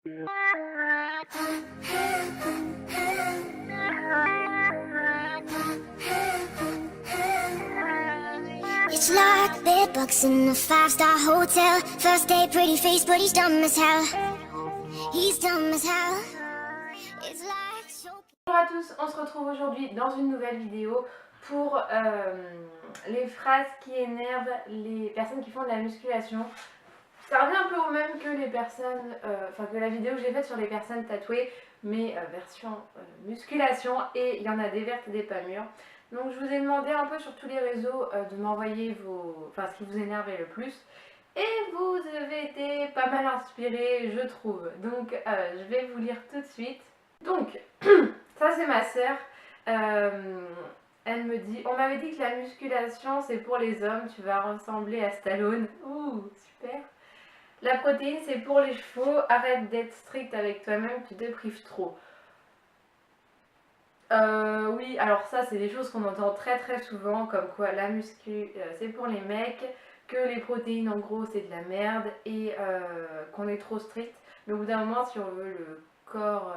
It's like bedbugs in a five-star hotel. First day, pretty face, but he's dumb as hell. He's dumb as hell. It's like so... Bonjour à tous, on se retrouve aujourd'hui dans une nouvelle vidéo pour les phrases qui énervent les personnes qui font de la musculation. Ça revient un peu au même que les personnes, que la vidéo que j'ai faite sur les personnes tatouées, mais version musculation, et il y en a des vertes et des pas mûres. Donc je vous ai demandé un peu sur tous les réseaux de m'envoyer ce qui vous énervait le plus. Et vous avez été pas mal inspirés, je trouve. Donc je vais vous lire tout de suite. Donc, ça c'est ma sœur. Elle me dit, on m'avait dit que la musculation c'est pour les hommes, tu vas ressembler à Stallone. Ouh, super. La protéine c'est pour les chevaux, arrête d'être strict avec toi-même, tu te prives trop. Oui, alors ça c'est des choses qu'on entend très souvent, comme quoi la muscu c'est pour les mecs, que les protéines en gros c'est de la merde et qu'on est trop strict. Mais au bout d'un moment, si on veut le corps,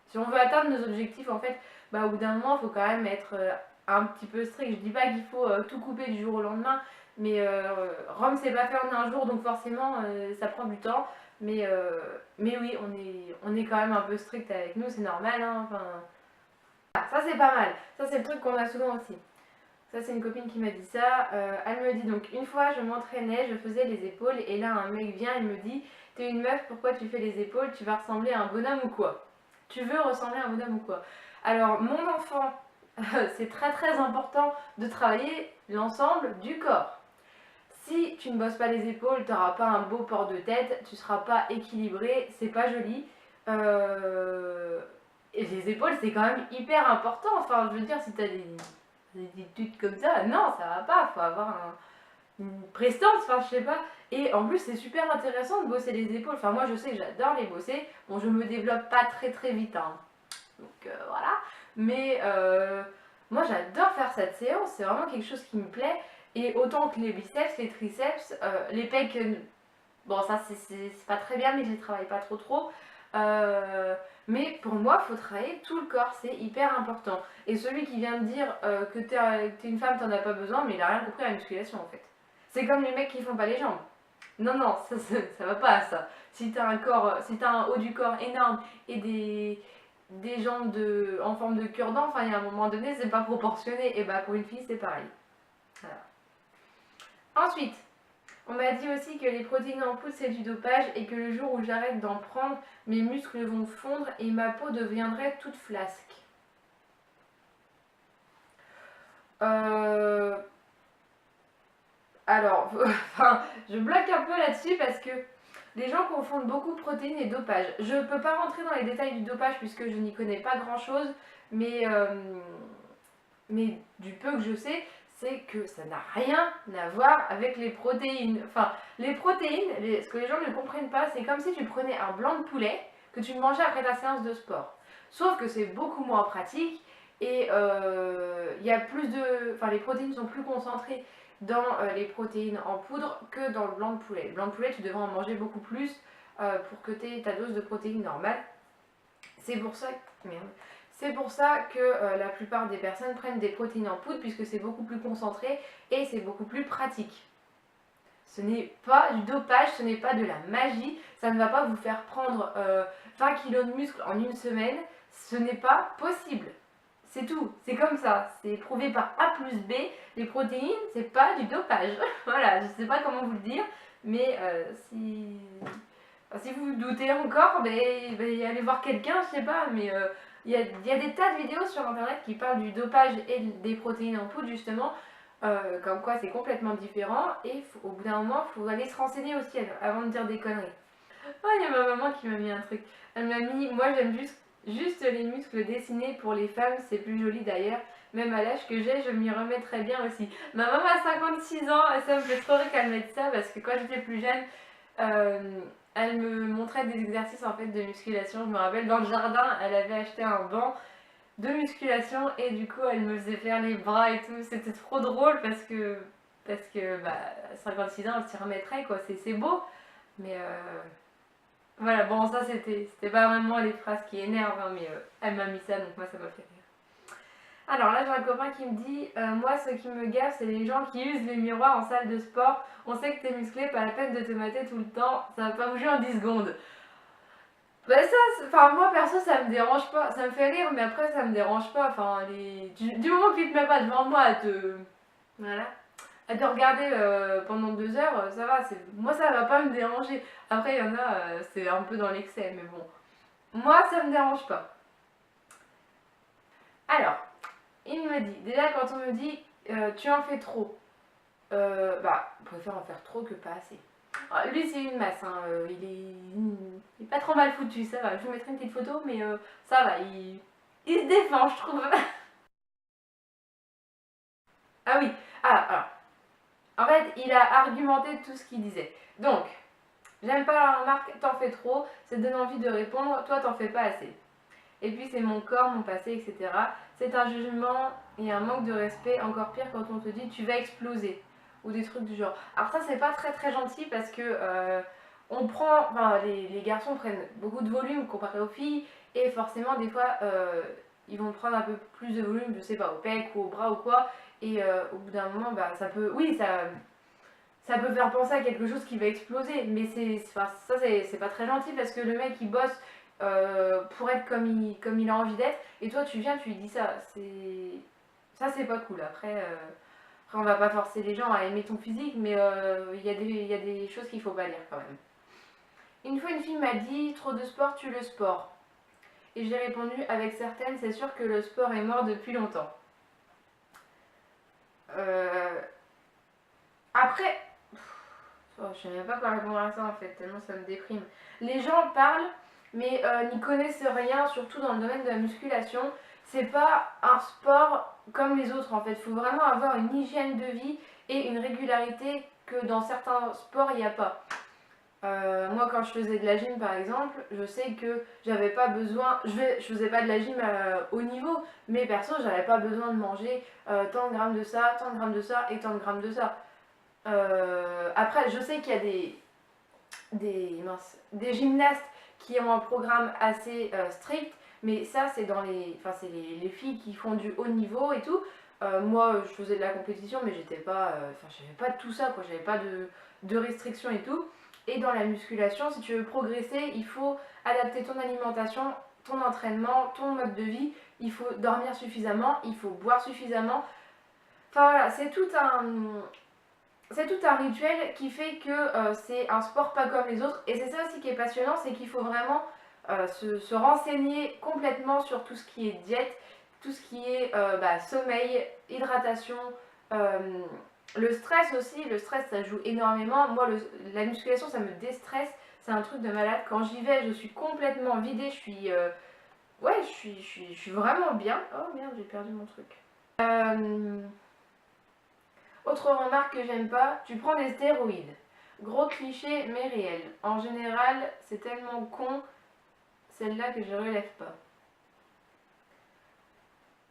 si on veut atteindre nos objectifs en fait, au bout d'un moment il faut quand même être un petit peu strict. Je dis pas qu'il faut tout couper du jour au lendemain, mais Rome c'est pas fait en un jour, donc forcément ça prend du temps. Mais oui, on est quand même un peu strict avec nous, c'est normal, hein, enfin... Ça c'est pas mal, ça c'est le truc qu'on a souvent aussi. Ça c'est une copine qui m'a dit ça, elle me dit donc une fois je m'entraînais, je faisais les épaules et là un mec vient et me dit t'es une meuf, pourquoi tu fais les épaules, tu vas ressembler à un bonhomme ou quoi? Tu veux ressembler à un bonhomme ou quoi? Alors mon enfant, c'est très important de travailler l'ensemble du corps. Si tu ne bosses pas les épaules, tu n'auras pas un beau port de tête, tu ne seras pas équilibré, c'est pas joli. Et les épaules, c'est quand même hyper important. Enfin, je veux dire, si tu as des tudes comme ça, non, ça va pas. Faut avoir une prestance, enfin, je sais pas. Et en plus, c'est super intéressant de bosser les épaules. Enfin, moi, je sais que j'adore les bosser. Bon, je me développe pas très vite, hein. Donc, voilà. Mais moi, j'adore faire cette séance. C'est vraiment quelque chose qui me plaît. Et autant que les biceps, les triceps, les pecs, bon, ça, c'est pas très bien, mais je les travaille pas trop. Mais pour moi, il faut travailler tout le corps, c'est hyper important. Et celui qui vient de dire que t'es une femme, t'en as pas besoin, mais il a rien compris à la musculation en fait. C'est comme les mecs qui font pas les jambes. Non, ça va pas ça. Si t'as un corps, si t'as un haut du corps énorme et des jambes en forme de cure-dent, enfin il y a un moment donné, c'est pas proportionné. Et pour une fille, c'est pareil. Voilà. Ensuite, on m'a dit aussi que les protéines en poudre c'est du dopage et que le jour où j'arrête d'en prendre, mes muscles vont fondre et ma peau deviendrait toute flasque. Alors, je bloque un peu là-dessus parce que les gens confondent beaucoup protéines et dopage. Je peux pas rentrer dans les détails du dopage puisque je n'y connais pas grand-chose, mais du peu que je sais, c'est que ça n'a rien à voir avec les protéines. Enfin, les protéines, ce que les gens ne comprennent pas, c'est comme si tu prenais un blanc de poulet que tu mangeais après ta séance de sport. Sauf que c'est beaucoup moins pratique et il y a plus de... Enfin, les protéines sont plus concentrées dans les protéines en poudre que dans le blanc de poulet. Le blanc de poulet, tu devrais en manger beaucoup plus pour que tu aies ta dose de protéines normale. C'est pour ça que... Merde. C'est pour ça que la plupart des personnes prennent des protéines en poudre puisque c'est beaucoup plus concentré et c'est beaucoup plus pratique. Ce n'est pas du dopage, ce n'est pas de la magie, ça ne va pas vous faire prendre 20 kg de muscle en une semaine, ce n'est pas possible. C'est tout, c'est comme ça, c'est prouvé par A plus B, les protéines, c'est pas du dopage. Voilà, je sais pas comment vous le dire, mais si vous vous doutez encore, allez voir quelqu'un, je sais pas, mais... Il y a des tas de vidéos sur internet qui parlent du dopage et des protéines en poudre justement, comme quoi c'est complètement différent et au bout d'un moment il faut aller se renseigner aussi avant de dire des conneries. Oh, il y a ma maman qui m'a mis un truc, elle m'a mis, moi j'aime juste les muscles dessinés pour les femmes, c'est plus joli d'ailleurs, même à l'âge que j'ai je m'y remets très bien aussi. Ma maman a 56 ans et ça me fait trop rire qu'elle mette ça parce que quand j'étais plus jeune, elle me montrait des exercices en fait de musculation. Je me rappelle dans le jardin, elle avait acheté un banc de musculation et du coup elle me faisait faire les bras et tout. C'était trop drôle parce que 56 ans elle s'y remettrait quoi. C'est beau, mais Voilà, bon, ça c'était pas vraiment les phrases qui énervent, hein, mais elle m'a mis ça, donc moi ça m'a fait rire. Alors là, j'ai un copain qui me dit moi, ce qui me gaffe, c'est les gens qui usent les miroirs en salle de sport. On sait que t'es musclé, pas la peine de te mater tout le temps, ça va pas bouger en 10 secondes. Bah ça, enfin moi perso ça me dérange pas, ça me fait rire mais après ça me dérange pas, enfin du moment que tu te mets pas devant moi voilà, à te regarder pendant 2 heures, ça va, moi ça va pas me déranger. Après il y en a, c'est un peu dans l'excès mais bon, moi ça me dérange pas. Alors, il me dit, déjà quand on me dit tu en fais trop, bah on préfère en faire trop que pas assez. Ah, lui c'est une masse, hein, il est pas trop mal foutu, ça va. Je vous mettrai une petite photo, mais ça va, il se défend, je trouve. Ah oui, alors, en fait, il a argumenté tout ce qu'il disait. Donc, j'aime pas la remarque, t'en fais trop, ça te donne envie de répondre, toi t'en fais pas assez. Et puis c'est mon corps, mon passé, etc. C'est un jugement et un manque de respect, encore pire quand on te dit tu vas exploser. Ou des trucs du genre. Alors ça c'est pas très très gentil parce que on prend, enfin les garçons prennent beaucoup de volume comparé aux filles et forcément des fois ils vont prendre un peu plus de volume, je sais pas, au pec ou au bras ou quoi, et au bout d'un moment bah ça peut, oui ça peut faire penser à quelque chose qui va exploser, mais enfin, ça c'est pas très gentil parce que le mec il bosse pour être comme il a envie d'être, et toi tu viens, tu lui dis ça, c'est pas cool. Après on va pas forcer les gens à aimer ton physique, mais il y a des choses qu'il faut pas dire quand même. Une fois une fille m'a dit trop de sport tue le sport, et j'ai répondu avec certaines c'est sûr que le sport est mort depuis longtemps. Après, oh, je sais même pas quoi répondre à ça en fait, tellement ça me déprime. Les gens parlent, mais n'y connaissent rien, surtout dans le domaine de la musculation. C'est pas un sport comme les autres en fait. Il faut vraiment avoir une hygiène de vie et une régularité que dans certains sports il n'y a pas. Moi quand je faisais de la gym par exemple, je sais que j'avais pas besoin, je faisais pas de la gym haut niveau, mais perso j'avais pas besoin de manger tant de grammes de ça, tant de grammes de ça et tant de grammes de ça. Après, je sais qu'il y a des gymnastes qui ont un programme assez strict, mais ça, c'est c'est les filles qui font du haut niveau et tout. Moi, je faisais de la compétition, mais j'étais pas, j'avais pas tout ça, quoi. J'avais pas de restrictions et tout. Et dans la musculation, si tu veux progresser, il faut adapter ton alimentation, ton entraînement, ton mode de vie. Il faut dormir suffisamment, il faut boire suffisamment. Enfin voilà, c'est tout un rituel qui fait que c'est un sport pas comme les autres. Et c'est ça aussi qui est passionnant, c'est qu'il faut vraiment se renseigner complètement sur tout ce qui est diète, tout ce qui est sommeil, hydratation, le stress aussi. Le stress ça joue énormément. Moi la musculation ça me déstresse, c'est un truc de malade. Quand j'y vais je suis complètement vidée, je suis... ouais, je suis vraiment bien. Oh merde, j'ai perdu mon truc. Autre remarque que j'aime pas, tu prends des stéroïdes. Gros cliché mais réel. En général, c'est tellement con, celle-là que je relève pas.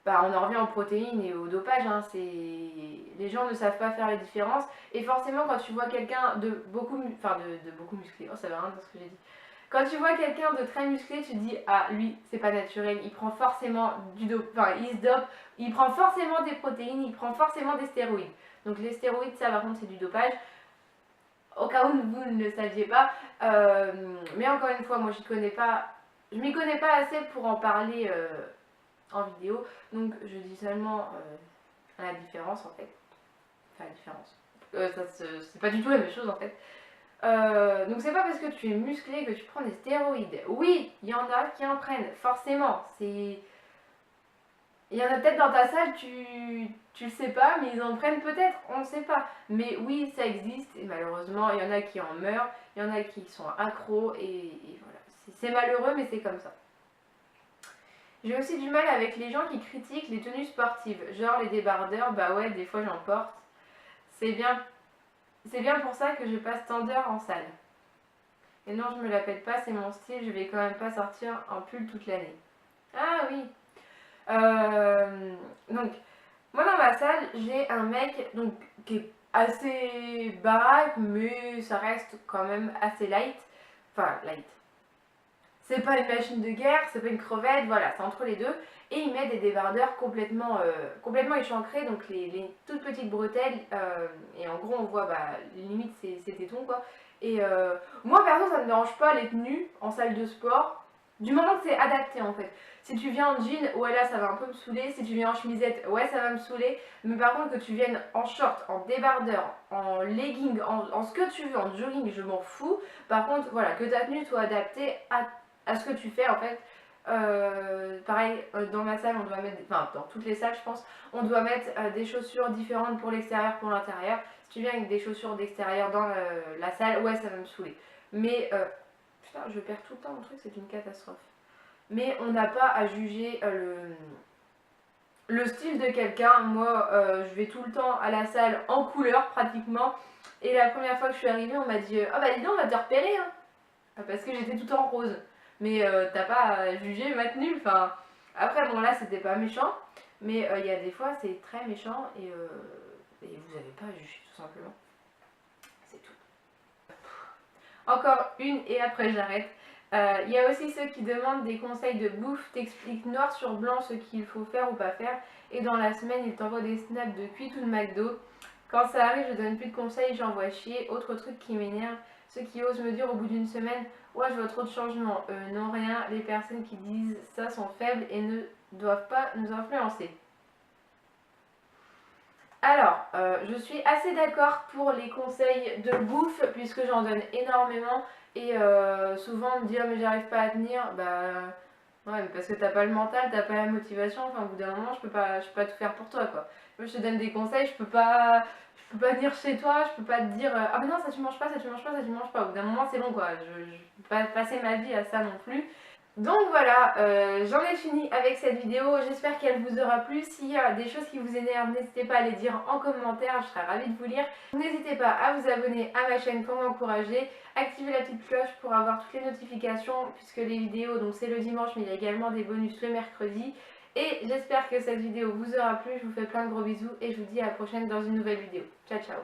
Bah, on en revient aux protéines et au dopage, hein, les gens ne savent pas faire les différences. Et forcément, quand tu vois quelqu'un de beaucoup, de beaucoup musclé, oh ça veut rien dire ce que j'ai dit. Quand tu vois quelqu'un de très musclé, tu te dis ah lui c'est pas naturel, il prend forcément du dopage, il se dope, il prend forcément des protéines, il prend forcément des stéroïdes. Donc les stéroïdes ça par contre c'est du dopage. Au cas où vous ne le saviez pas, mais encore une fois moi je m'y connais pas assez pour en parler en vidéo, donc je dis seulement la différence en fait. Enfin la différence. C'est pas du tout la même chose en fait. Donc c'est pas parce que tu es musclé que tu prends des stéroïdes. Oui, il y en a qui en prennent, forcément. Il y en a peut-être dans ta salle, tu le sais pas, mais ils en prennent peut-être, on ne sait pas. Mais oui, ça existe, et malheureusement, il y en a qui en meurent, il y en a qui sont accros, et voilà. C'est malheureux, mais c'est comme ça. J'ai aussi du mal avec les gens qui critiquent les tenues sportives, genre les débardeurs, bah ouais, des fois j'en porte. C'est bien pour ça que je passe tant d'heures en salle. Et non, je me la pète pas, c'est mon style, je vais quand même pas sortir en pull toute l'année. Ah oui. Donc, moi dans ma salle, j'ai un mec donc, qui est assez baraque, mais ça reste quand même assez light. Enfin, light. c'est pas une machine de guerre, c'est pas une crevette, voilà, c'est entre les deux. Et il met des débardeurs complètement échancrés, donc les toutes petites bretelles, et en gros on voit limite ses tétons quoi. Et moi perso ça me dérange pas les tenues en salle de sport, du moment que c'est adapté en fait. Si tu viens en jean, ouais là ça va un peu me saouler, si tu viens en chemisette, ouais ça va me saouler, mais par contre que tu viennes en short, en débardeur, en legging, en ce que tu veux, en jogging, je m'en fous. Par contre voilà, que ta tenue soit adaptée à ce que tu fais en fait. Pareil, dans ma salle, on doit mettre, enfin dans toutes les salles je pense, on doit mettre des chaussures différentes pour l'extérieur, pour l'intérieur. Si tu viens avec des chaussures d'extérieur dans la salle, ouais ça va me saouler. Mais, putain je perds tout le temps mon truc, c'est une catastrophe. Mais on n'a pas à juger le style de quelqu'un. Moi je vais tout le temps à la salle en couleur pratiquement. Et la première fois que je suis arrivée on m'a dit ah bah dis donc on va te repérer hein. Parce que j'étais tout en rose. Mais t'as pas à juger ma tenue. Enfin, après bon là c'était pas méchant. Mais il y a des fois c'est très méchant et vous n'avez pas à juger tout simplement. C'est tout. Encore une et après j'arrête. Il y a aussi ceux qui demandent des conseils de bouffe, t'expliquent noir sur blanc ce qu'il faut faire ou pas faire, et dans la semaine ils t'envoient des snaps de cuite ou de McDo. Quand ça arrive je donne plus de conseils, j'envoie chier. Autre truc qui m'énerve, ceux qui osent me dire au bout d'une semaine ouais je vois trop de changements, non rien, les personnes qui disent ça sont faibles et ne doivent pas nous influencer. Alors, je suis assez d'accord pour les conseils de bouffe puisque j'en donne énormément et souvent on me dit oh, mais j'arrive pas à tenir, bah ouais mais parce que t'as pas le mental, t'as pas la motivation, enfin au bout d'un moment je peux pas tout faire pour toi quoi. Moi je te donne des conseils, je peux pas venir chez toi, je peux pas te dire ah mais non ça tu manges pas, ça tu manges pas, ça tu manges pas, au bout d'un moment c'est bon quoi, je peux pas passer ma vie à ça non plus. Donc voilà, j'en ai fini avec cette vidéo, j'espère qu'elle vous aura plu. S'il y a des choses qui vous énervent, n'hésitez pas à les dire en commentaire, je serai ravie de vous lire. N'hésitez pas à vous abonner à ma chaîne pour m'encourager, activez la petite cloche pour avoir toutes les notifications puisque les vidéos, donc c'est le dimanche mais il y a également des bonus le mercredi. Et j'espère que cette vidéo vous aura plu, je vous fais plein de gros bisous et je vous dis à la prochaine dans une nouvelle vidéo. Ciao ciao.